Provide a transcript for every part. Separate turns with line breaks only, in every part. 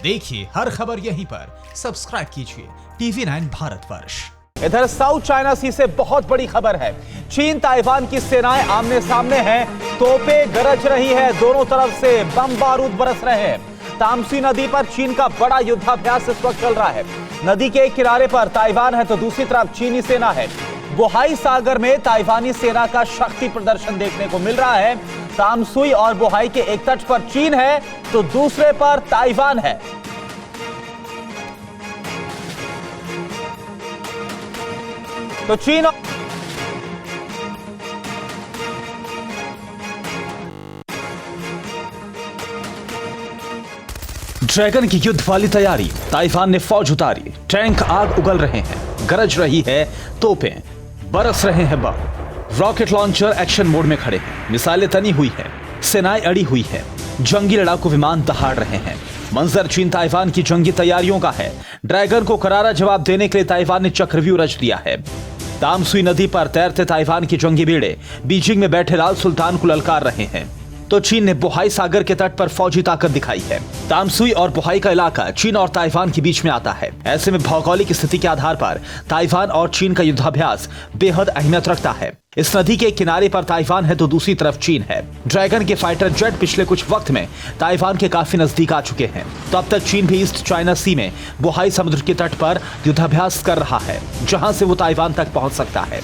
देखिए हर खबर यहीं पर, सब्सक्राइब कीजिए TV9 भारतवर्ष।
इधर साउथ चाइना सी से बहुत बड़ी खबर है। चीन ताइवान की सेनाएं आमने सामने हैं, तोपें गरज रही है, दोनों तरफ से बम बारूद बरस रहे हैं। तामसी नदी पर चीन का बड़ा युद्धाभ्यास इस वक्त चल रहा है। नदी के एक किनारे पर ताइवान है तो दूसरी तरफ चीनी सेना है। बोहाई सागर में ताइवानी सेना का शक्ति प्रदर्शन देखने को मिल रहा है। तामसुई और बोहाई के एक तट पर चीन है तो दूसरे पर ताइवान है। तो चीन ड्रैगन की युद्ध वाली तैयारी, ताइवान ने फौज उतारी, टैंक आग उगल रहे हैं, गरज रही है तोपें, बरस रहे हैं बम, रॉकेट लॉन्चर एक्शन मोड में खड़े हैं, मिसाइलें तनी हुई है, सेनाएं अड़ी हुई है, जंगी लड़ाकू विमान दहाड़ रहे हैं। मंजर चीन ताइवान की जंगी तैयारियों का है। ड्रैगन को करारा जवाब देने के लिए ताइवान ने चक्रव्यूह रच दिया है। तामसुई नदी पर तैरते ताइवान के जंगी बेड़े बीजिंग में बैठे लाल सुल्तान को ललकार रहे हैं, तो चीन ने बोहाई सागर के तट पर फौजी ताकत दिखाई है। तामसुई और बोहाई का इलाका चीन और ताइवान के बीच में आता है। ऐसे में भौगोलिक स्थिति के आधार पर ताइवान और चीन का युद्धाभ्यास बेहद अहमियत रखता है। इस नदी के किनारे पर ताइवान है तो दूसरी तरफ चीन है। ड्रैगन के फाइटर जेट पिछले कुछ वक्त में ताइवान के काफी नजदीक आ चुके हैं। तो अब तक चीन भी ईस्ट चाइना सी में बोहाई समुद्र के तट पर युद्धाभ्यास कर रहा है, जहां से वो ताइवान तक पहुंच सकता है।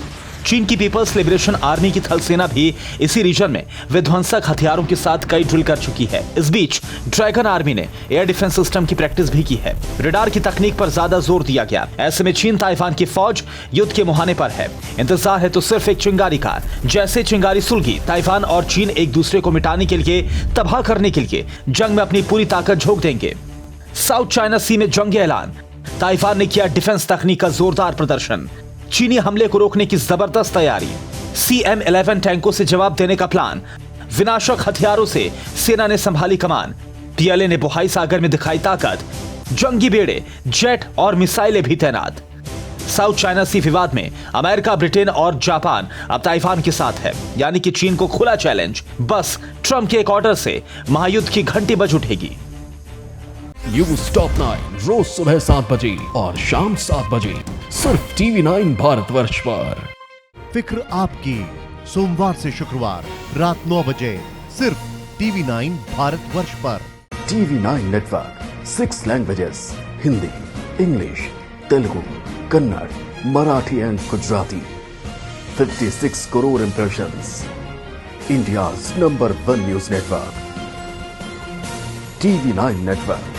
चीन की पीपल्स लिबरेशन आर्मी की थल सेना भी इसी रीजन में विध्वंसक हथियारों के साथ कई ड्रिल कर चुकी है। इस बीच ड्रैगन आर्मी ने एयर डिफेंस सिस्टम की प्रैक्टिस भी की है। रडार की तकनीक पर ज्यादा जोर दिया गया। ऐसे में चीन ताइवान की फौज युद्ध के मुहाने पर है। इंतजार है तो सिर्फ एक चिंगारी का। जैसे चिंगारी सुलगी, ताइवान और चीन एक दूसरे को मिटाने के लिए, तबाह करने के लिए जंग में अपनी पूरी ताकत झोंक देंगे। साउथ चाइना सी में जंग ऐलान, ताइवान ने किया डिफेंस तकनीक का जोरदार प्रदर्शन। चीनी हमले को रोकने की जबरदस्त तैयारी, CM-11 टैंकों से जवाब देने का प्लान, विनाशक हथियारों से सेना ने संभाली कमान। PLA ने बोहाई सागर में दिखाई ताकत, जंगी बेड़े, जेट और मिसाइलें भी तैनात। साउथ चाइना सी विवाद में अमेरिका, ब्रिटेन और जापान अब ताइवान के साथ है, यानी कि चीन को खुला चैलेंज। बस ट्रंप के एक ऑर्डर से महायुद्ध की घंटी बज उठेगी।
न्यूज़ टॉप 9 रोज सुबह 7 बजे और शाम 7 बजे सिर्फ TV9 भारतवर्ष पर।
फिक्र आपकी, सोमवार से शुक्रवार रात 9 बजे सिर्फ TV9 भारतवर्ष पर।
TV9 network 6 languages, Hindi, English, Telugu, Kannada, Marathi and Gujarati. 56 crore impressions. India's number 1 news network TV9 network.